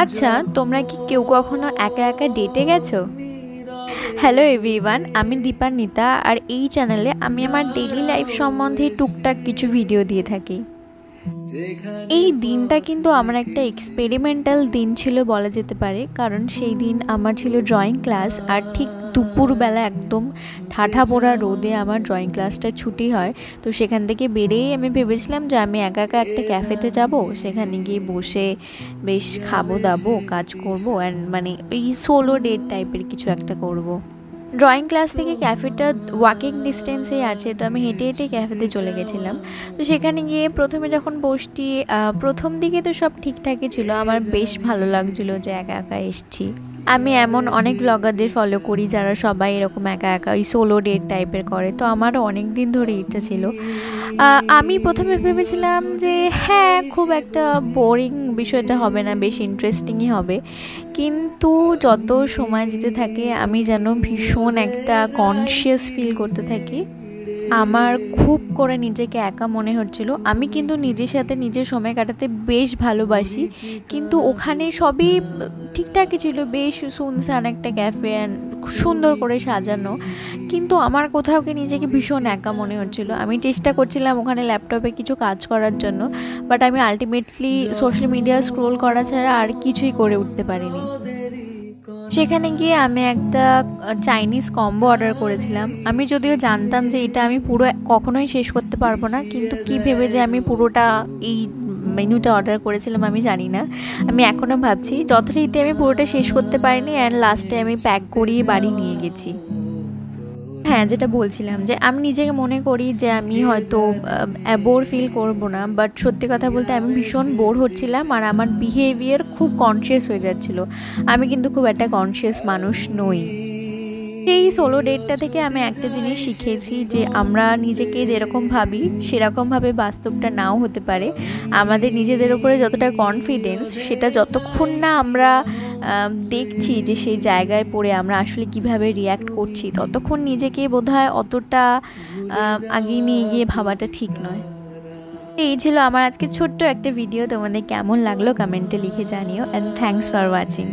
আচ্ছা, তোমরা কি কেউ কখনো একা একা ডেটে গেছো? হ্যালো এভরিওয়ান, আমি দীপান্বিতা আর এই চ্যানেলে আমি আমার ডেইলি লাইফ সম্বন্ধে টুকটাক কিছু ভিডিও দিয়ে থাকি। এই দিনটা কিন্তু আমার একটা এক্সপেরিমেন্টাল দিন ছিল বলা যেতে পারে, কারণ সেই দিন আমার ছিল ড্রয়িং ক্লাস আর ঠিক দুপুরবেলা একদম ঠাঠা পোড়া রোদে আমার ড্রয়িং ক্লাসটা ছুটি হয়। তো সেখান থেকে বেরিয়েই আমি ভেবেছিলাম যে আমি একা একা একটা ক্যাফেতে যাব, সেখানে গিয়ে বসে বেশ খাবো দাবো, কাজ করবো অ্যান্ড মানে ওই সোলো ডেট টাইপের কিছু একটা করব। ড্রয়িং ক্লাস থেকে ক্যাফেটা ওয়াকিং ডিস্টেন্সেই আছে, তো আমি হেঁটে হেঁটে ক্যাফেতে চলে গেছিলাম। তো সেখানে গিয়ে প্রথমে যখন বসছি, প্রথম দিকে তো সব ঠিকঠাকই ছিল, আমার বেশ ভালো লাগছিলো যে একা একা এসছি। আমি এমন অনেক ব্লগারদের ফলো করি যারা সবাই এরকম একা একা ওই সোলো ডেট টাইপের করে, তো আমারও অনেক দিন ধরে ইচ্ছা ছিল। আমি প্রথমে ভেবেছিলাম যে হ্যাঁ, খুব একটা বোরিং বিষয়টা হবে না, বেশ ইন্টারেস্টিংই হবে। কিন্তু যত সময় যেতে থাকে আমি যেন ভীষণ একটা কনসিয়াস ফিল করতে থাকি। আমার খুব করে নিজেকে একা মনে হচ্ছিল। আমি কিন্তু নিজের সাথে নিজের সময় কাটাতে বেশ ভালোবাসি, কিন্তু ওখানে সবই ঠিকঠাকই ছিল, বেশ সুনসান একটা ক্যাফে অ্যান্ড সুন্দর করে সাজানো, কিন্তু আমার কোথাও কি নিজেকে ভীষণ একা মনে হচ্ছিল। আমি চেষ্টা করছিলাম ওখানে ল্যাপটপে কিছু কাজ করার জন্য, বাট আমি আলটিমেটলি সোশ্যাল মিডিয়া স্ক্রোল করা ছাড়া আর কিছুই করে উঠতে পারিনি। সেখানে গিয়ে আমি একটা চাইনিজ কম্বো অর্ডার করেছিলাম। আমি যদিও জানতাম যে এটা আমি পুরো কখনোই শেষ করতে পারবো না, কিন্তু কী ভেবে যে আমি পুরোটা এই মেনুটা অর্ডার করেছিলাম আমি জানি না। আমি এখনও ভাবছি, যথারীতি আমি পুরোটা শেষ করতে পারিনি অ্যান্ড লাস্টে আমি প্যাক করিয়ে বাড়ি নিয়ে গেছি। হ্যাঁ, যেটা বলছিলাম যে আমি নিজেকে মনে করি যে আমি হয়তো বোর ফিল করব না, বাট সত্যি কথা বলতে আমি ভীষণ বোর হচ্ছিলাম আর আমার বিহেভিয়ার খুব কনসিয়াস হয়ে যাচ্ছিলো। আমি কিন্তু খুব একটা কনসিয়াস মানুষ নই। সেই সোলো ডেটটা থেকে আমি একটা জিনিস শিখেছি যে আমরা নিজেকে যেরকম ভাবি সেরকমভাবে বাস্তবটা নাও হতে পারে। আমাদের নিজেদের উপরে যতটা কনফিডেন্স, সেটা যতক্ষণ না আমরা দেখছি যে সেই জায়গায় পড়ে আমরা আসলে কিভাবে রিয়্যাক্ট করছি, ততক্ষণ নিজেকে বোধহয় অতটা আগিয়ে নিয়ে গিয়ে ভাবাটা ঠিক নয়। এই ছিল আমার আজকে ছোট্ট একটা ভিডিও। তোমাদের কেমন লাগলো কমেন্টে লিখে জানিও, অ্যান্ড থ্যাঙ্কস ফর ওয়াচিং।